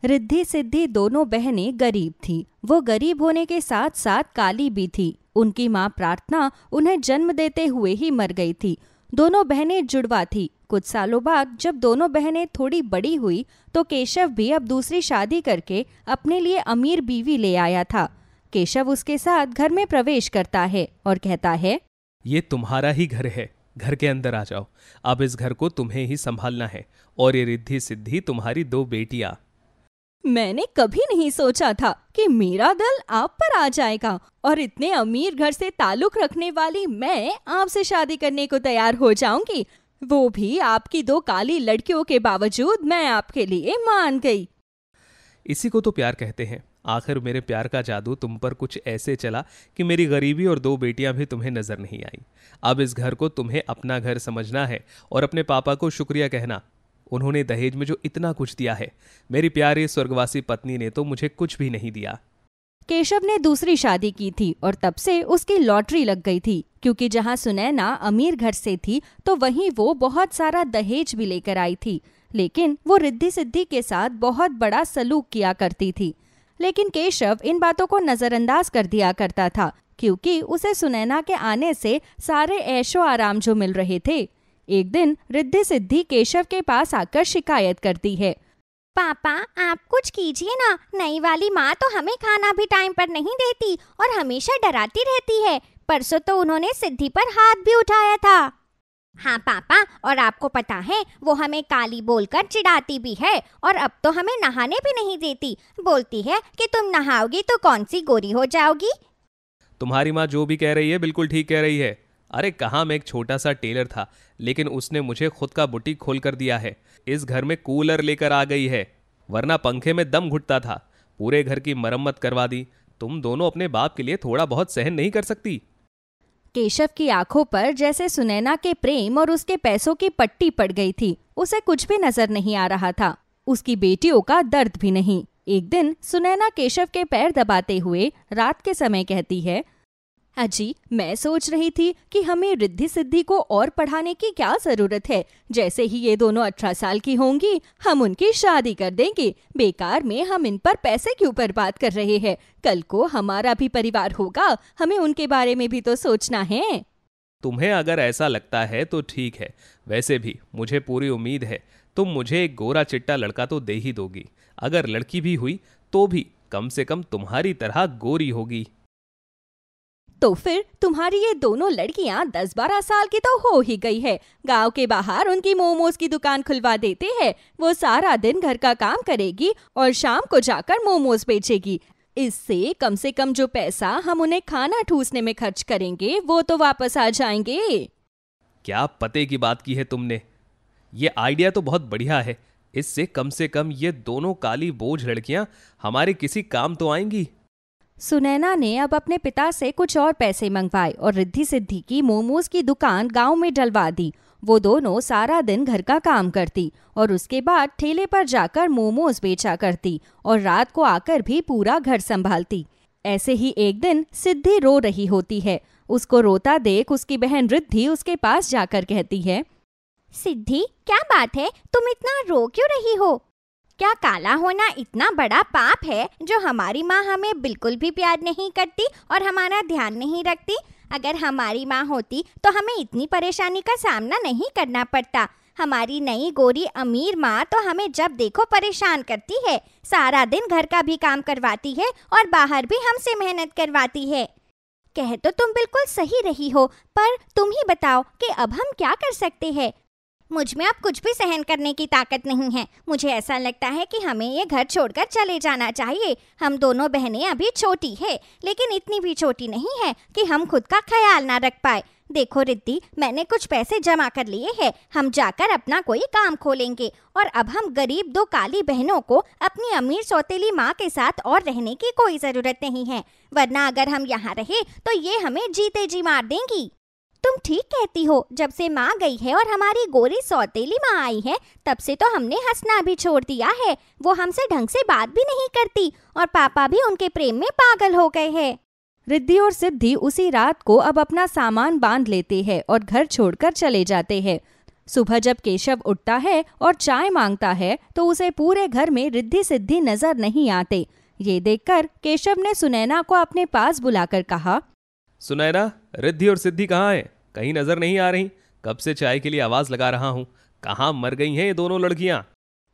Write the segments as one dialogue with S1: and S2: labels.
S1: रिद्धि सिद्धि दोनों बहनें गरीब थी। वो गरीब होने के साथ साथ काली भी थी। उनकी माँ प्रार्थना उन्हें जन्म देते हुए ही मर गई थी। दोनों बहनें जुड़वा थी। कुछ सालों बाद जब दोनों बहनें थोड़ी बड़ी हुई तो केशव भी अब दूसरी शादी करके अपने लिए अमीर बीवी ले आया था। केशव उसके साथ घर में प्रवेश करता है और कहता है,
S2: ये तुम्हारा ही घर है, घर के अंदर आ जाओ। अब इस घर को तुम्हें ही संभालना है और ये रिद्धि सिद्धि तुम्हारी 2 बेटियां।
S1: मैंने कभी नहीं सोचा था कि मेरा दिल आप पर आ जाएगा और इतने अमीर घर से ताल्लुक रखने वाली मैं आपसे शादी करने को तैयार हो जाऊंगी, वो भी आपकी 2 काली लड़कियों के बावजूद मैं आपके लिए मान गई।
S2: इसी को तो प्यार कहते हैं। आखिर मेरे प्यार का जादू तुम पर कुछ ऐसे चला कि मेरी गरीबी और 2 बेटियां भी तुम्हें नजर नहीं आई। अब इस घर को तुम्हें अपना घर समझना है और अपने पापा को शुक्रिया कहना। उन्होंने दहेज में जो इतना कुछ दिया है, मेरी प्यारी स्वर्गवासी पत्नी ने तो मुझे कुछ भी नहीं दिया।
S1: केशव ने दूसरी शादी की थी और तब से उसकी लॉटरी लग गई थी, क्योंकि जहाँ सुनैना अमीर घर से थी तो वहीं वो बहुत सारा दहेज भी लेकर आई थी। लेकिन वो रिद्धि सिद्धि के साथ बहुत बड़ा सलूक किया करती थी। लेकिन केशव इन बातों को नजरअंदाज कर दिया करता था, क्योंकि उसे सुनैना के आने से सारे ऐशो आराम जो मिल रहे थे। एक दिन रिद्धि सिद्धि केशव के पास आकर शिकायत करती है,
S3: पापा आप कुछ कीजिए ना, नई वाली माँ तो हमें खाना भी टाइम पर नहीं देती और हमेशा डराती रहती है। परसों तो उन्होंने सिद्धि पर हाथ भी उठाया था। हाँ पापा, और आपको पता है वो हमें काली बोलकर चिढ़ाती भी है और अब तो हमें नहाने भी नहीं देती। बोलती है कि तुम नहाओगी तो कौन सी गोरी हो जाओगी।
S2: तुम्हारी माँ जो भी कह रही है बिल्कुल ठीक कह रही है। अरे कहाँ, मैं एक छोटा सा टेलर था, लेकिन उसने मुझे खुद का बुटीक खोल कर दिया है। इस घर में कूलर लेकर आ गई है, वरना पंखे में दम घुटता था। पूरे घर की मरम्मत करवा दी। तुम दोनों अपने बाप के लिए थोड़ा बहुत सहन नहीं कर सकती?
S1: केशव की आंखों पर जैसे सुनैना के प्रेम और उसके पैसों की पट्टी पड़ गई थी। उसे कुछ भी नजर नहीं आ रहा था, उसकी बेटियों का दर्द भी नहीं। एक दिन सुनैना केशव के पैर दबाते हुए रात के समय कहती है, अजी मैं सोच रही थी कि हमें रिद्धि सिद्धि को और पढ़ाने की क्या जरूरत है। जैसे ही ये दोनों 18 साल की होंगी हम उनकी शादी कर देंगे। बेकार में हम इन पर पैसे क्यों बर्बाद कर रहे हैं। कल को हमारा भी परिवार होगा, हमें उनके बारे में भी तो सोचना है।
S2: तुम्हें अगर ऐसा लगता है तो ठीक है, वैसे भी मुझे पूरी उम्मीद है तुम मुझे एक गोरा चिट्टा लड़का तो दे ही दोगी। अगर लड़की भी हुई तो भी कम से कम तुम्हारी तरह गोरी होगी।
S1: तो फिर तुम्हारी ये दोनों लड़कियां 10-12 साल की तो हो ही गई है। गांव के बाहर उनकी मोमोज की दुकान खुलवा देते हैं। वो सारा दिन घर का काम करेगी और शाम को जाकर मोमोज बेचेगी। इससे कम से कम जो पैसा हम उन्हें खाना ठूसने में खर्च करेंगे वो तो वापस आ जाएंगे।
S2: क्या पते की बात की है तुमने। ये आइडिया तो बहुत बढ़िया है। इससे कम से कम ये दोनों काली बोझ लड़कियां हमारे किसी काम तो आएंगी।
S1: सुनैना ने अब अपने पिता से कुछ और पैसे मंगवाए और रिद्धि सिद्धि की मोमोज की दुकान गांव में डलवा दी। वो दोनों सारा दिन घर का काम करती और उसके बाद ठेले पर जाकर मोमोज बेचा करती और रात को आकर भी पूरा घर संभालती। ऐसे ही एक दिन सिद्धि रो रही होती है। उसको रोता देख उसकी बहन रिद्धि उसके पास जाकर कहती है,
S3: सिद्धि क्या बात है, तुम इतना रो क्यों रही हो? क्या काला होना इतना बड़ा पाप है जो हमारी माँ हमें बिल्कुल भी प्यार नहीं करती और हमारा ध्यान नहीं रखती? अगर हमारी माँ होती तो हमें इतनी परेशानी का सामना नहीं करना पड़ता। हमारी नई गोरी अमीर माँ तो हमें जब देखो परेशान करती है। सारा दिन घर का भी काम करवाती है और बाहर भी हमसे मेहनत करवाती है। कह तो तुम बिल्कुल सही रही हो, पर तुम ही बताओ कि अब हम क्या कर सकते हैं। मुझ में अब कुछ भी सहन करने की ताकत नहीं है। मुझे ऐसा लगता है कि हमें ये घर छोड़कर चले जाना चाहिए। हम दोनों बहनें अभी छोटी है, लेकिन इतनी भी छोटी नहीं है कि हम खुद का ख्याल ना रख पाए। देखो रिद्धि, मैंने कुछ पैसे जमा कर लिए हैं। हम जाकर अपना कोई काम खोलेंगे और अब हम गरीब 2 काली बहनों को अपनी अमीर सौतेली माँ के साथ और रहने की कोई जरूरत नहीं है, वरना अगर हम यहाँ रहे तो ये हमें जीते जी मार देंगी। तुम ठीक कहती हो। जब से माँ गई है और हमारी गोरी सौतेली माँ आई है, तब से तो हमने हंसना भी छोड़ दिया है। वो हमसे ढंग से बात भी नहीं करती और पापा भी उनके प्रेम में पागल हो गए हैं।
S1: रिद्धि और सिद्धि उसी रात को अब अपना सामान बांध लेते हैं और घर छोड़कर चले जाते हैं। सुबह जब केशव उठता है और चाय मांगता है तो उसे पूरे घर में रिद्धि सिद्धि नजर नहीं आते। ये देखकर केशव ने सुनैना को अपने पास बुलाकर कहा,
S2: सुनैना, रिद्धि और सिद्धि कहाँ हैं? कहीं नजर नहीं आ रही। कब से चाय के लिए आवाज लगा रहा हूँ। कहाँ मर गई हैं ये दोनों लड़कियां?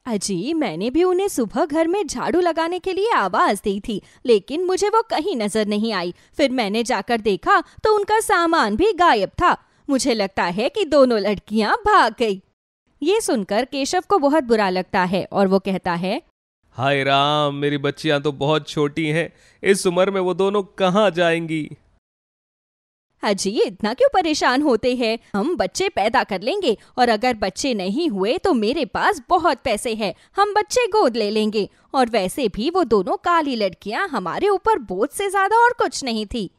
S1: अजी, मैंने भी उन्हें सुबह घर में झाड़ू लगाने के लिए आवाज दी थी, लेकिन मुझे वो कहीं नजर नहीं आई। फिर मैंने जाकर देखा तो उनका सामान भी गायब था। मुझे लगता है कि दोनों लड़कियां भाग गई। ये सुनकर केशव को बहुत बुरा लगता है और वो कहता है,
S2: हाय राम, मेरी बच्चियां तो बहुत छोटी हैं। इस उम्र में वो दोनों कहाँ जाएंगी?
S1: अजी, इतना क्यों परेशान होते हैं? हम बच्चे पैदा कर लेंगे और अगर बच्चे नहीं हुए तो मेरे पास बहुत पैसे हैं, हम बच्चे गोद ले लेंगे। और वैसे भी वो दोनों काली लड़कियां हमारे ऊपर बोझ से ज्यादा और कुछ नहीं थी।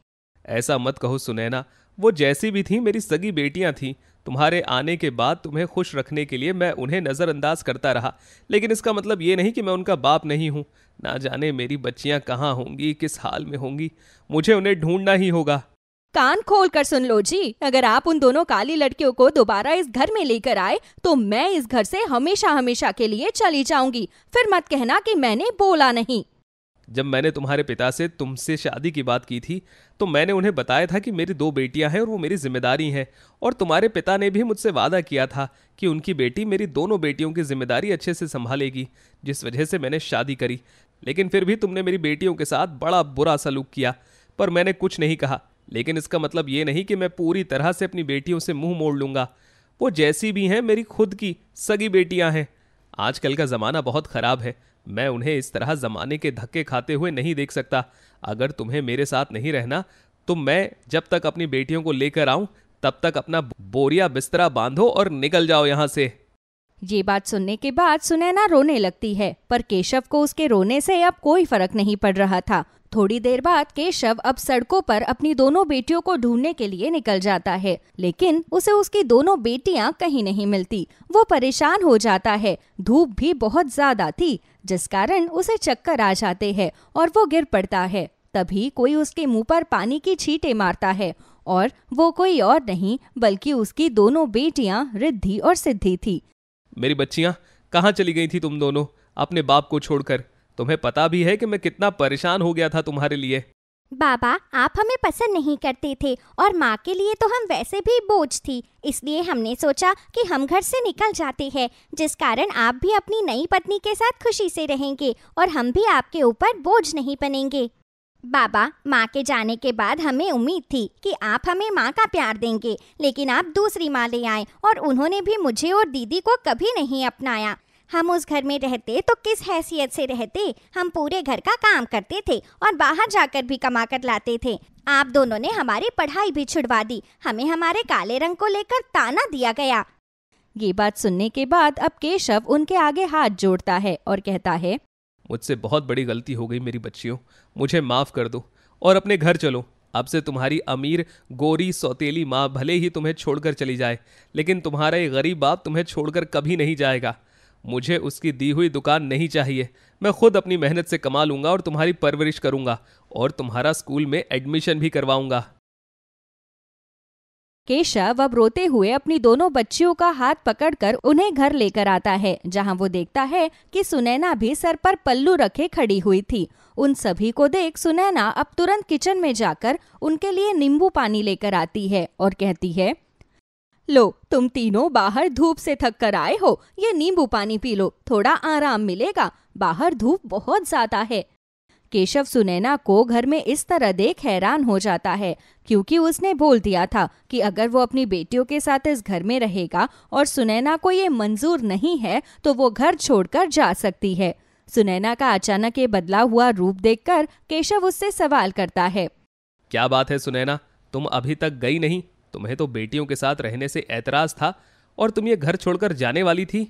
S2: ऐसा मत कहो सुनैना, वो जैसी भी थी मेरी सगी बेटियां थी। तुम्हारे आने के बाद तुम्हें खुश रखने के लिए मैं उन्हें नज़रअंदाज करता रहा, लेकिन इसका मतलब ये नहीं कि मैं उनका बाप नहीं हूँ। ना जाने मेरी बच्चियां कहाँ होंगी, किस हाल में होंगी। मुझे उन्हें ढूंढना ही होगा।
S1: कान खोल कर सुन लो जी, अगर आप उन दोनों काली लड़कियों को दोबारा इस घर में लेकर आए तो मैं इस घर से हमेशा हमेशा के लिए चली जाऊंगी। फिर मत कहना कि मैंने बोला नहीं।
S2: जब मैंने तुम्हारे पिता से तुमसे शादी की बात की थी तो मैंने उन्हें बताया था कि मेरी 2 बेटियां हैं और वो मेरी जिम्मेदारी हैं। और तुम्हारे पिता ने भी मुझसे वादा किया था कि उनकी बेटी मेरी दोनों बेटियों की जिम्मेदारी अच्छे से संभालेगी, जिस वजह से मैंने शादी करी। लेकिन फिर भी तुमने मेरी बेटियों के साथ बड़ा बुरा सलूक किया, पर मैंने कुछ नहीं कहा। लेकिन इसका मतलब ये नहीं कि मैं पूरी तरह से अपनी बेटियों से मुंह मोड़ लूंगा। वो जैसी भी हैं मेरी खुद की सगी बेटियां हैं। आजकल का ज़माना बहुत ख़राब है, मैं उन्हें इस तरह ज़माने के धक्के खाते हुए नहीं देख सकता। अगर तुम्हें मेरे साथ नहीं रहना तो मैं जब तक अपनी बेटियों को लेकर आऊं तब तक अपना बोरिया बिस्तरा बांधो और निकल जाओ यहाँ से।
S1: ये बात सुनने के बाद सुनैना रोने लगती है, पर केशव को उसके रोने से अब कोई फर्क नहीं पड़ रहा था। थोड़ी देर बाद केशव अब सड़कों पर अपनी दोनों बेटियों को ढूंढने के लिए निकल जाता है, लेकिन उसे उसकी दोनों बेटियां कहीं नहीं मिलती। वो परेशान हो जाता है। धूप भी बहुत ज्यादा थी, जिस कारण उसे चक्कर आ जाते हैं और वो गिर पड़ता है। तभी कोई उसके मुंह पर पानी की छींटे मारता है और वो कोई और नहीं बल्कि उसकी दोनों बेटियां रिद्धि और सिद्धि थी।
S2: मेरी बच्चियां कहाँ चली गई थी तुम दोनों अपने बाप को छोड़कर? तुम्हें पता भी है कि मैं कितना परेशान हो गया था तुम्हारे लिए।
S3: बाबा, आप हमें पसंद नहीं करते थे और माँ के लिए तो हम वैसे भी बोझ थी, इसलिए हमने सोचा कि हम घर से निकल जाते हैं, जिस कारण आप भी अपनी नई पत्नी के साथ खुशी से रहेंगे और हम भी आपके ऊपर बोझ नहीं बनेंगे। बाबा, माँ के जाने के बाद हमें उम्मीद थी कि आप हमें माँ का प्यार देंगे, लेकिन आप दूसरी माँ ले आए और उन्होंने भी मुझे और दीदी को कभी नहीं अपनाया। हम उस घर में रहते तो किस हैसियत से रहते? हम पूरे घर का काम करते थे और बाहर जाकर भी कमा कर लाते थे। आप दोनों ने हमारी पढ़ाई भी छुड़वा दी। हमें हमारे काले रंग को लेकर ताना दिया गया।
S1: ये बात सुनने के बाद अब केशव उनके आगे हाथ जोड़ता है और कहता है,
S2: मुझसे बहुत बड़ी गलती हो गई मेरी बच्चियों, मुझे माफ कर दो और अपने घर चलो। अब से तुम्हारी अमीर गोरी सौतेली माँ भले ही तुम्हें छोड़कर चली जाए, लेकिन तुम्हारा ये गरीब बाप तुम्हें छोड़कर कभी नहीं जाएगा। मुझे उसकी दी हुई दुकान नहीं चाहिए। मैं खुद अपनी मेहनत से कमा लूंगा और तुम्हारी परवरिश करूंगा और तुम्हारा स्कूल में एडमिशन भी करवाऊंगा।
S1: केशव अब रोते हुए अपनी दोनों बच्चियों का हाथ पकड़कर उन्हें घर लेकर आता है, जहां वो देखता है कि सुनैना भी सर पर पल्लू रखे खड़ी हुई थी। उन सभी को देख सुनैना अब तुरंत किचन में जाकर उनके लिए नींबू पानी लेकर आती है और कहती है, लो, तुम तीनों बाहर धूप से थक कर आए हो, ये नींबू पानी पी लो, थोड़ा आराम मिलेगा, बाहर धूप बहुत ज्यादा है। केशव सुनैना को घर में इस तरह देख हैरान हो जाता है, क्योंकि उसने बोल दिया था कि अगर वो अपनी बेटियों के साथ इस घर में रहेगा और सुनैना को ये मंजूर नहीं है तो वो घर छोड़कर जा सकती है। सुनैना का अचानक ये बदला हुआ रूप देखकर केशव उससे सवाल करता है,
S2: क्या बात है सुनैना, तुम अभी तक गई नहीं? तुम्हें तो बेटियों के साथ रहने से ऐतराज था और तुम ये घर छोड़कर जाने वाली थी।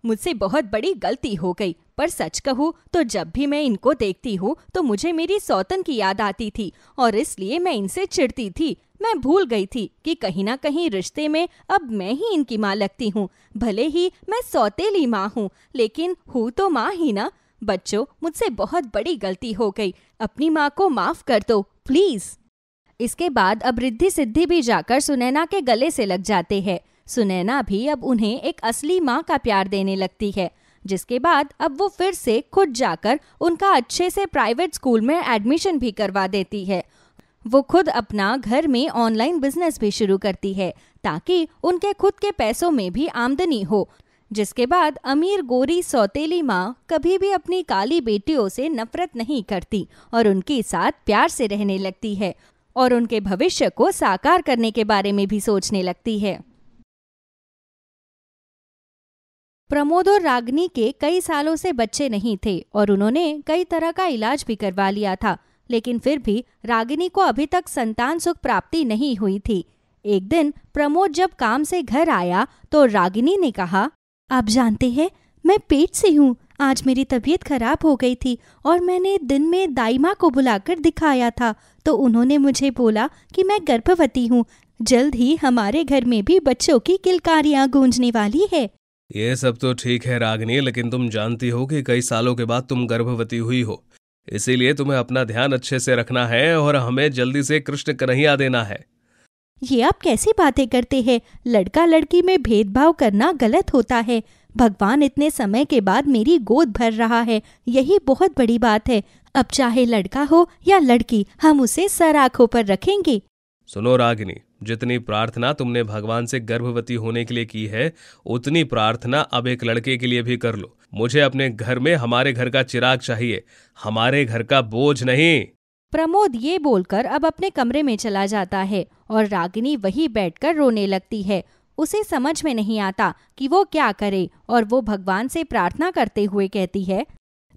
S1: मुझसे बहुत बड़ी गलती हो गई, पर सच कहूँ तो जब भी मैं इनको देखती हूँ तो मुझे मेरी सौतन की याद आती थी और इसलिए मैं इनसे चिढ़ती थी। मैं भूल गई थी कि कहीं ना कहीं रिश्ते में अब मैं ही इनकी माँ लगती हूँ। भले ही मैं सौतेली माँ हूँ, लेकिन हूँ तो माँ ही ना। बच्चों, मुझसे बहुत बड़ी गलती हो गई, अपनी माँ को माफ कर दो प्लीज। इसके बाद अब रिद्धि सिद्धि भी जाकर सुनैना के गले से लग जाते हैं। सुनैना भी अब उन्हें एक असली माँ का प्यार देने लगती है, जिसके बाद अब वो फिर से खुद जाकर उनका अच्छे से प्राइवेट स्कूल में एडमिशन भी करवा देती है। वो खुद अपना घर में ऑनलाइन बिजनेस भी शुरू करती है ताकि उनके खुद के पैसों में भी आमदनी हो, जिसके बाद अमीर गोरी सौतेली माँ कभी भी अपनी काली बेटियों से नफरत नहीं करती और उनके साथ प्यार से रहने लगती है और उनके भविष्य को साकार करने के बारे में भी सोचने लगती है। प्रमोद और रागिनी के कई सालों से बच्चे नहीं थे और उन्होंने कई तरह का इलाज भी करवा लिया था, लेकिन फिर भी रागिनी को अभी तक संतान सुख प्राप्ति नहीं हुई थी। एक दिन प्रमोद जब काम से घर आया तो रागिनी ने कहा, आप जानते हैं मैं पेट से हूँ। आज मेरी तबीयत खराब हो गई थी और मैंने दिन में दाई माँ को बुलाकर दिखाया था तो उन्होंने मुझे बोला कि मैं गर्भवती हूँ। जल्द ही हमारे घर में भी बच्चों की किलकारियाँ गूंजने वाली है।
S2: ये सब तो ठीक है रागिनी, लेकिन तुम जानती हो कि कई सालों के बाद तुम गर्भवती हुई हो, इसीलिए तुम्हें अपना ध्यान अच्छे से रखना है और हमें जल्दी से कृष्ण कन्हैया देना है।
S1: ये आप कैसी बातें करते हैं? लड़का लड़की में भेदभाव करना गलत होता है। भगवान इतने समय के बाद मेरी गोद भर रहा है, यही बहुत बड़ी बात है। अब चाहे लड़का हो या लड़की, हम उसे सर आंखों पर रखेंगे।
S2: सुनो रागिनी, जितनी प्रार्थना तुमने भगवान से गर्भवती होने के लिए की है, उतनी प्रार्थना अब एक लड़के के लिए भी कर लो। मुझे अपने घर में हमारे घर का चिराग चाहिए, हमारे घर का बोझ नहीं।
S1: प्रमोद ये बोलकर अब अपने कमरे में चला जाता है और रागिनी वहीं बैठकर रोने लगती है। उसे समझ में नहीं आता कि वो क्या करे और वो भगवान से प्रार्थना करते हुए कहती है,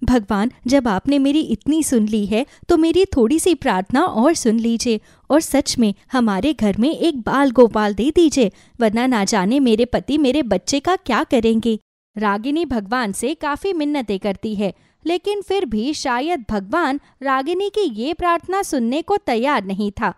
S1: भगवान जब आपने मेरी इतनी सुन ली है तो मेरी थोड़ी सी प्रार्थना और सुन लीजिए और सच में हमारे घर में एक बाल गोपाल दे दीजिए, वरना ना जाने मेरे पति मेरे बच्चे का क्या करेंगे। रागिनी भगवान से काफी मिन्नतें करती है, लेकिन फिर भी शायद भगवान रागिनी की ये प्रार्थना सुनने को तैयार नहीं था।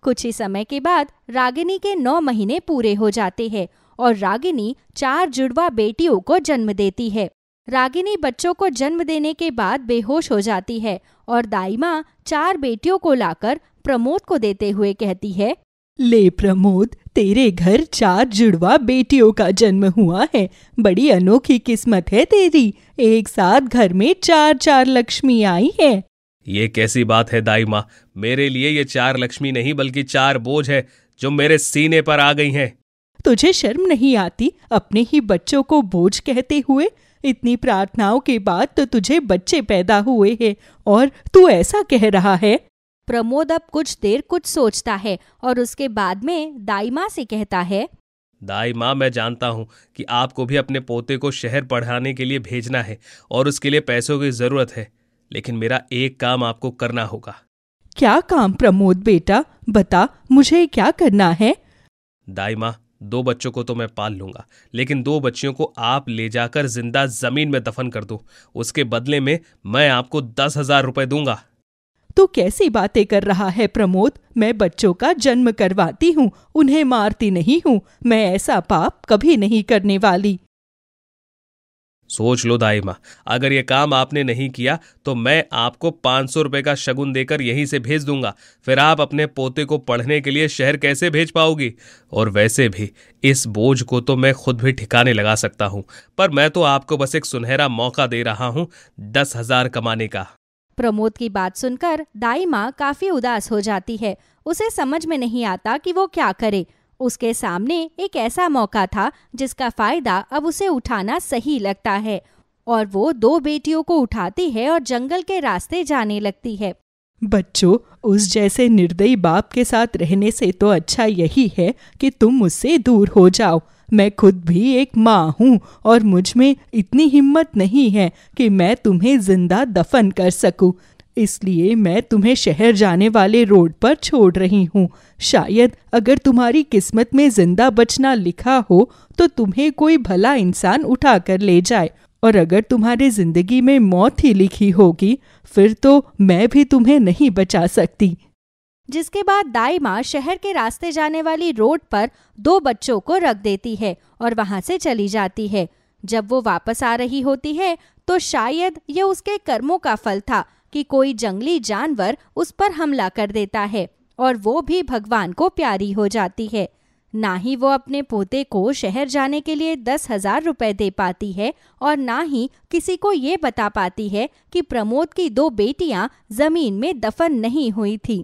S1: कुछ ही समय के बाद रागिनी के 9 महीने पूरे हो जाते हैं और रागिनी 4 जुड़वा बेटियों को जन्म देती है। रागिनी बच्चों को जन्म देने के बाद बेहोश हो जाती है और दाई माँ 4 बेटियों को लाकर प्रमोद को देते हुए कहती है,
S4: ले प्रमोद, तेरे घर 4 जुड़वा बेटियों का जन्म हुआ है। बड़ी अनोखी किस्मत है तेरी, एक साथ घर में 4 लक्ष्मी आई है।
S2: ये कैसी बात है दाई माँ, मेरे लिए ये 4 लक्ष्मी नहीं बल्कि 4 बोझ है जो मेरे सीने पर आ गई हैं।
S4: तुझे शर्म नहीं आती अपने ही बच्चों को बोझ कहते हुए? इतनी प्रार्थनाओं के बाद तो तुझे बच्चे पैदा हुए हैं और तू ऐसा कह रहा है?
S1: प्रमोद अब कुछ देर कुछ सोचता है और उसके बाद में दाई माँ से कहता है,
S2: दाई माँ, मैं जानता हूँ कि आपको भी अपने पोते को शहर पढ़ाने के लिए भेजना है और उसके लिए पैसों की जरूरत है, लेकिन मेरा एक काम आपको करना होगा।
S4: क्या काम प्रमोद बेटा, बता मुझे क्या करना है?
S2: दाई माँ, 2 बच्चों को तो मैं पाल लूंगा, लेकिन 2 बच्चियों को आप ले जाकर जिंदा जमीन में दफन कर दो। उसके बदले में मैं आपको 10,000 रुपए दूंगा।
S4: तू कैसी बातें कर रहा है प्रमोद? मैं बच्चों का जन्म करवाती हूँ, उन्हें मारती नहीं हूँ। मैं ऐसा पाप कभी नहीं करने वाली।
S2: सोच लो दाई माँ, अगर ये काम आपने नहीं किया तो मैं आपको 500 रुपए का शगुन देकर यहीं से भेज दूंगा। फिर आप अपने पोते को पढ़ने के लिए शहर कैसे भेज पाओगी? और वैसे भी इस बोझ को तो मैं खुद भी ठिकाने लगा सकता हूँ, पर मैं तो आपको बस एक सुनहरा मौका दे रहा हूँ 10,000 कमाने का।
S1: प्रमोद की बात सुनकर दाई माँ काफी उदास हो जाती है। उसे समझ में नहीं आता कि वो क्या करे। उसके सामने एक ऐसा मौका था जिसका फायदा अब उसे उठाना सही लगता है और वो 2 बेटियों को उठाती है और जंगल के रास्ते जाने लगती है।
S4: बच्चों, उस जैसे निर्दयी बाप के साथ रहने से तो अच्छा यही है कि तुम मुझसे दूर हो जाओ। मैं खुद भी एक माँ हूँ और मुझ में इतनी हिम्मत नहीं है कि मैं तुम्हें जिंदा दफन कर सकूं। इसलिए मैं तुम्हें शहर जाने वाले रोड पर छोड़ रही हूँ। शायद अगर तुम्हारी किस्मत में जिंदा बचना लिखा हो तो तुम्हें कोई भला इंसान उठा कर ले जाए, और अगर तुम्हारी जिंदगी में मौत ही लिखी होगी फिर तो मैं भी तुम्हें नहीं बचा सकती।
S1: जिसके बाद दाई माँ शहर के रास्ते जाने वाली रोड पर 2 बच्चों को रख देती है और वहां से चली जाती है। जब वो वापस आ रही होती है तो शायद ये उसके कर्मों का फल था कि कोई जंगली जानवर उस पर हमला कर देता है और वो भी भगवान को प्यारी हो जाती है। ना ही वो अपने पोते को शहर जाने के लिए 10,000 रुपए दे पाती है और ना ही किसी को ये बता पाती है कि प्रमोद की 2 बेटियां जमीन में दफन नहीं हुई थी।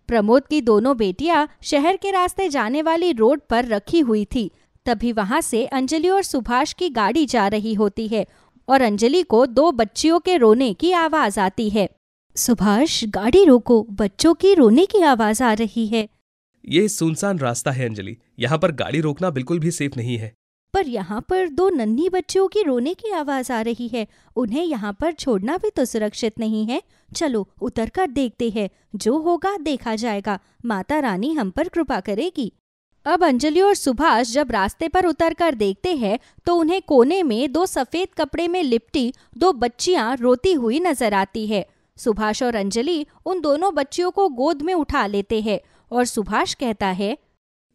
S1: प्रमोद की दोनों बेटियां शहर के रास्ते जाने वाली रोड पर रखी हुई थी। तभी वहां से अंजलि और सुभाष की गाड़ी जा रही होती है और अंजलि को 2 बच्चियों के रोने की आवाज आती है। सुभाष, गाड़ी रोको, बच्चों की रोने की आवाज आ रही है।
S2: ये सुनसान रास्ता है अंजलि, यहाँ पर गाड़ी रोकना बिल्कुल भी सेफ नहीं है।
S1: पर यहाँ पर 2 नन्ही बच्चियों की रोने की आवाज आ रही है, उन्हें यहाँ पर छोड़ना भी तो सुरक्षित नहीं है। चलो उतर कर देखते हैं, जो होगा देखा जाएगा, माता रानी हम पर कृपा करेगी। अब अंजलि और सुभाष जब रास्ते पर उतर कर देखते हैं तो उन्हें कोने में 2 सफेद कपड़े में लिपटी 2 बच्चियां रोती हुई नजर आती है। सुभाष और अंजलि उन दोनों बच्चियों को गोद में उठा लेते हैं और सुभाष कहता है,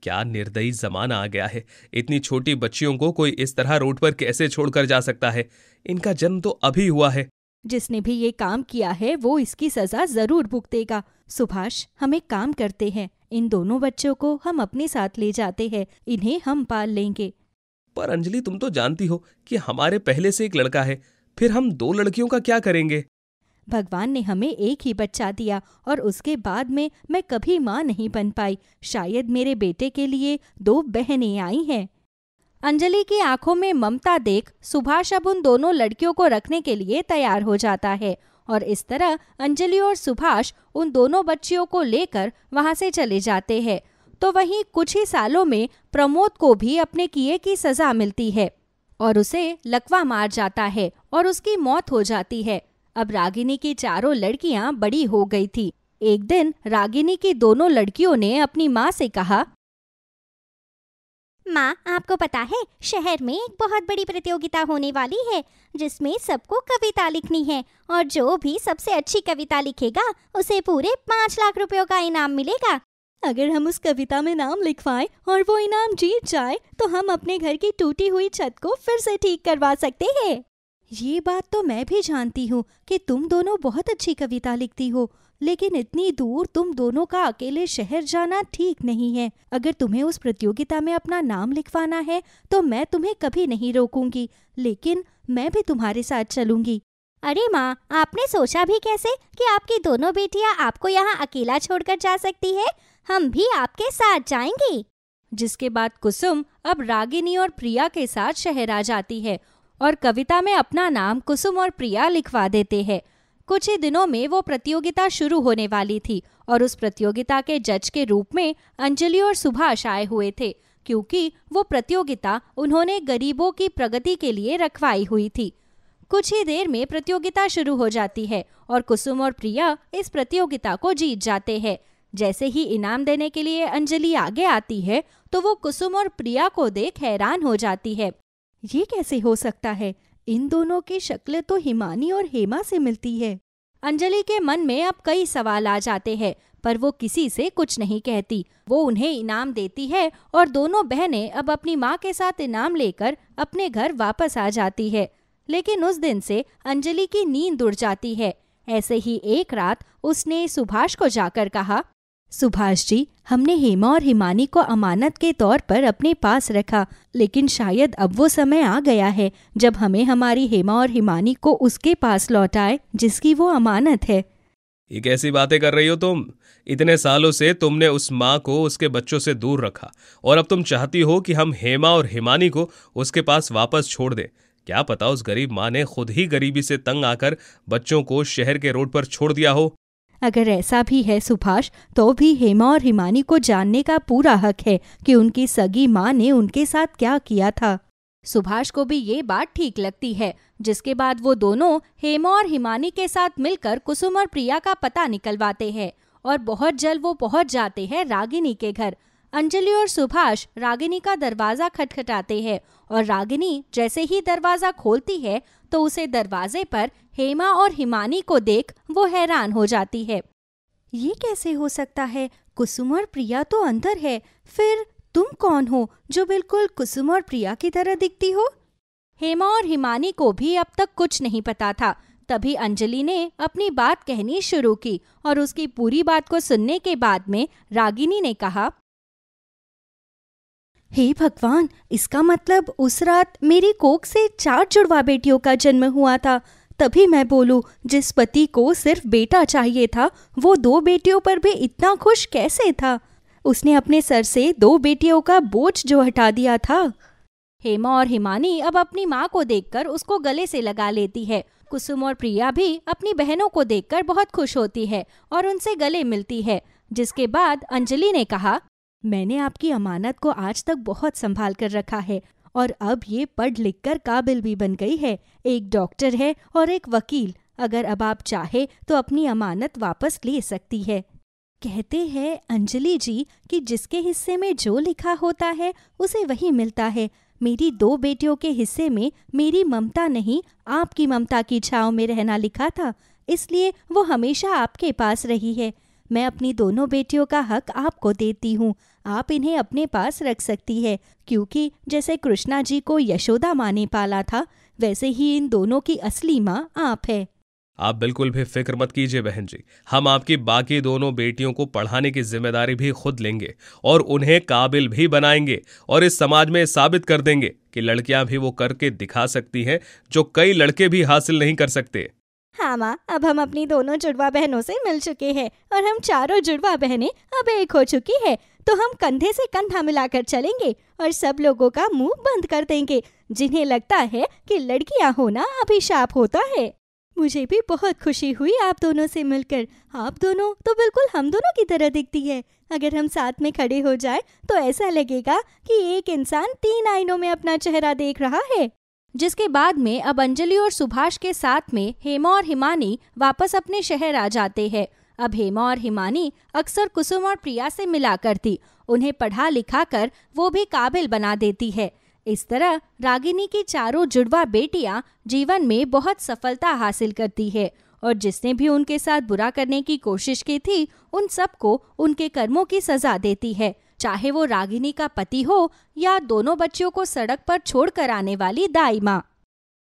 S2: क्या निर्दयी जमाना आ गया है, इतनी छोटी बच्चियों को कोई इस तरह रोड पर कैसे छोड़कर जा सकता है। इनका जन्म तो अभी हुआ है।
S1: जिसने भी ये काम किया है वो इसकी सजा जरूर भुगतेगा। सुभाष, हम एक काम करते हैं, इन दोनों बच्चों को हम अपने साथ ले जाते हैं, इन्हें हम पाल लेंगे।
S2: पर अंजलि, तुम तो जानती हो कि हमारे पहले से एक लड़का है, फिर हम 2 लड़कियों का क्या करेंगे।
S1: भगवान ने हमें एक ही बच्चा दिया और उसके बाद में मैं कभी माँ नहीं बन पाई। शायद मेरे बेटे के लिए 2 बहनें आई हैं। अंजलि की आंखों में ममता देख सुभाष अब उन दोनों लड़कियों को रखने के लिए तैयार हो जाता है और इस तरह अंजलि और सुभाष उन दोनों बच्चियों को लेकर वहां से चले जाते हैं। तो वहीं कुछ ही सालों में प्रमोद को भी अपने किए की सजा मिलती है और उसे लकवा मार जाता है और उसकी मौत हो जाती है। अब रागिनी की 4 लड़कियां बड़ी हो गई थी। एक दिन रागिनी की दोनों लड़कियों ने अपनी माँ से कहा,
S3: माँ, आपको पता है शहर में एक बहुत बड़ी प्रतियोगिता होने वाली है जिसमें सबको कविता लिखनी है और जो भी सबसे अच्छी कविता लिखेगा उसे पूरे 5 लाख रुपयों का इनाम मिलेगा।
S1: अगर हम उस कविता में नाम लिखवाएं और वो इनाम जीत जाए तो हम अपने घर की टूटी हुई छत को फिर से ठीक करवा सकते हैं। ये बात तो मैं भी जानती हूँ कि तुम दोनों बहुत अच्छी कविता लिखती हो, लेकिन इतनी दूर तुम दोनों का अकेले शहर जाना ठीक नहीं है। अगर तुम्हें उस प्रतियोगिता में अपना नाम लिखवाना है तो मैं तुम्हें कभी नहीं रोकूंगी, लेकिन मैं भी तुम्हारे साथ चलूंगी।
S3: अरे माँ, आपने सोचा भी कैसे कि आपकी दोनों बेटियाँ आपको यहाँ अकेला छोड़कर जा सकती है? हम भी आपके साथ जाएंगी।
S1: जिसके बाद कुसुम अब रागिनी और प्रिया के साथ शहर आ जाती है और कविता में अपना नाम कुसुम और प्रिया लिखवा देते हैं। कुछ ही दिनों में वो प्रतियोगिता शुरू होने वाली थी और उस प्रतियोगिता के जज के रूप में अंजलि और सुभाष आए हुए थे, क्योंकि वो प्रतियोगिता उन्होंने गरीबों की प्रगति के लिए रखवाई हुई थी। कुछ ही देर में प्रतियोगिता शुरू हो जाती है और कुसुम और प्रिया इस प्रतियोगिता को जीत जाते हैं। जैसे ही इनाम देने के लिए अंजलि आगे आती है तो वो कुसुम और प्रिया को देख हैरान हो जाती है। ये कैसे हो सकता है? इन दोनों की शक्लें तो हिमानी और हेमा से मिलती है। अंजलि के मन में अब कई सवाल आ जाते हैं, पर वो किसी से कुछ नहीं कहती। वो उन्हें इनाम देती है और दोनों बहनें अब अपनी माँ के साथ इनाम लेकर अपने घर वापस आ जाती है। लेकिन उस दिन से अंजलि की नींद उड़ जाती है। ऐसे ही एक रात उसने सुभाष को जाकर कहा, सुभाष जी, हमने हेमा और हिमानी को अमानत के तौर पर अपने पास रखा, लेकिन शायद अब वो समय आ गया है जब हमें हमारी हेमा और हिमानी को उसके पास लौटाए जिसकी वो अमानत है।
S2: ये कैसी बातें कर रही हो तुम? इतने सालों से तुमने उस माँ को उसके बच्चों से दूर रखा और अब तुम चाहती हो कि हम हेमा और हिमानी को उसके पास वापस छोड़ दें। क्या पता उस गरीब माँ ने खुद ही गरीबी से तंग आकर बच्चों को शहर के रोड पर छोड़ दिया हो।
S1: अगर ऐसा भी है सुभाष, तो भी हेमा और हिमानी को जानने का पूरा हक है कि उनकी सगी माँ ने उनके साथ क्या किया था। सुभाष को भी ये बात ठीक लगती है, जिसके बाद वो दोनों हेमा और हिमानी के साथ मिलकर कुसुम और प्रिया का पता निकलवाते हैं और बहुत जल्द वो पहुंच जाते हैं रागिनी के घर। अंजलि और सुभाष रागिनी का दरवाजा खटखटाते हैं और रागिनी जैसे ही दरवाजा खोलती है तो उसे दरवाजे पर हेमा और हिमानी को देख वो हैरान हो जाती है। ये कैसे हो सकता है? कुसुम और प्रिया तो अंदर है, फिर तुम कौन हो जो बिल्कुल कुसुम और प्रिया की तरह दिखती हो? हेमा और हिमानी को भी अब तक कुछ नहीं पता था। तभी अंजलि ने अपनी बात कहनी शुरू की और उसकी पूरी बात को सुनने के बाद में रागिनी ने कहा, हे भगवान, इसका मतलब उस रात मेरी कोख से 4 जुड़वा बेटियों का जन्म हुआ था। तभी मैं बोलूं, जिस पति को सिर्फ बेटा चाहिए था वो 2 बेटियों पर भी इतना खुश कैसे था। उसने अपने सर से 2 बेटियों का बोझ जो हटा दिया था। हेमा और हिमानी अब अपनी माँ को देखकर उसको गले से लगा लेती है। कुसुम और प्रिया भी अपनी बहनों को देखकर बहुत खुश होती है और उनसे गले मिलती है। जिसके बाद अंजलि ने कहा, मैंने आपकी अमानत को आज तक बहुत संभाल कर रखा है और अब ये पढ़ लिख कर काबिल भी बन गई है। एक डॉक्टर है और एक वकील। अगर अब आप चाहे तो अपनी अमानत वापस ले सकती है। कहते हैं अंजलि जी कि जिसके हिस्से में जो लिखा होता है उसे वही मिलता है। मेरी 2 बेटियों के हिस्से में मेरी ममता नहीं, आपकी ममता की छांव में रहना लिखा था, इसलिए वो हमेशा आपके पास रही है। मैं अपनी दोनों बेटियों का हक आपको देती हूँ। आप इन्हें अपने पास रख सकती है, क्योंकि जैसे कृष्णा जी को यशोदा माँ ने पाला था, वैसे ही इन दोनों की असली माँ आप है।
S2: आप बिल्कुल भी फिक्र मत कीजिए बहन जी, हम आपकी बाकी दोनों बेटियों को पढ़ाने की जिम्मेदारी भी खुद लेंगे और उन्हें काबिल भी बनाएंगे और इस समाज में साबित कर देंगे कि लड़कियां भी वो करके दिखा सकती हैं जो कई लड़के भी हासिल नहीं कर सकते।
S1: हाँ माँ, अब हम अपनी दोनों जुड़वा बहनों से मिल चुके हैं और हम चारों जुड़वा बहनें अब एक हो चुकी है। तो हम कंधे से कंधा मिलाकर चलेंगे और सब लोगों का मुंह बंद कर देंगे जिन्हें लगता है कि लड़कियां होना अभिशाप होता है। मुझे भी बहुत खुशी हुई आप दोनों से मिलकर। आप दोनों तो बिल्कुल हम दोनों की तरह दिखती है। अगर हम साथ में खड़े हो जाए तो ऐसा लगेगा कि एक इंसान 3 आईनों में अपना चेहरा देख रहा है। जिसके बाद में अब अंजलि और सुभाष के साथ में हेमा और हिमानी वापस अपने शहर आ जाते हैं। अब हेमा और हिमानी अक्सर कुसुम और प्रिया से मिला करती, उन्हें पढ़ा लिखा कर वो भी काबिल बना देती है। इस तरह रागिनी की चारों जुड़वा बेटियां जीवन में बहुत सफलता हासिल करती है और जिसने भी उनके साथ बुरा करने की कोशिश की थी उन सबको उनके कर्मों की सजा देती है, चाहे वो रागिनी का पति हो या दोनों बच्चियों को सड़क पर छोड़कर आने वाली दाई माँ।